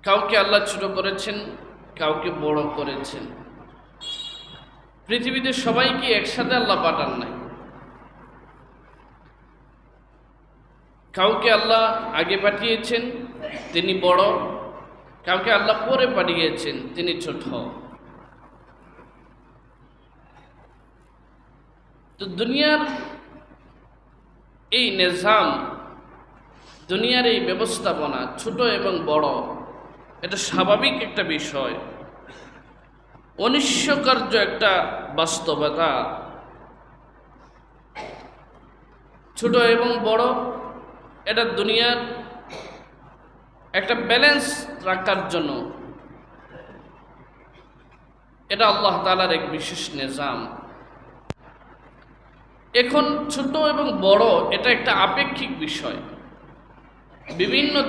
কাউকে আল্লাহ ছোট করেছেন, কাউকে বড় করেছেন। পৃথিবীতে সবাইকে একসাথে আল্লাহ পাঠান নাই। কাউকে আল্লাহ আগে পাঠিয়েছেন, তিনি বড়। কাউকে আল্লাহ পরে পাঠিয়েছেন, তিনি ছোট। তো দুনিয়ার এই নিজাম, দুনিয়ার এই ব্যবস্থাপনা, ছোট এবং বড়, এটা স্বাভাবিক একটা বিষয়, অনিশ্চয়কার্য একটা বাস্তবতা। ছোট এবং বড়, এটা দুনিয়ার একটা ব্যালেন্স রাখার জন্য এটা আল্লাহ তাআলার এক বিশেষ নিজাম। এখন ছোট এবং বড় এটা একটা আপেক্ষিক বিষয়। বিভিন্ন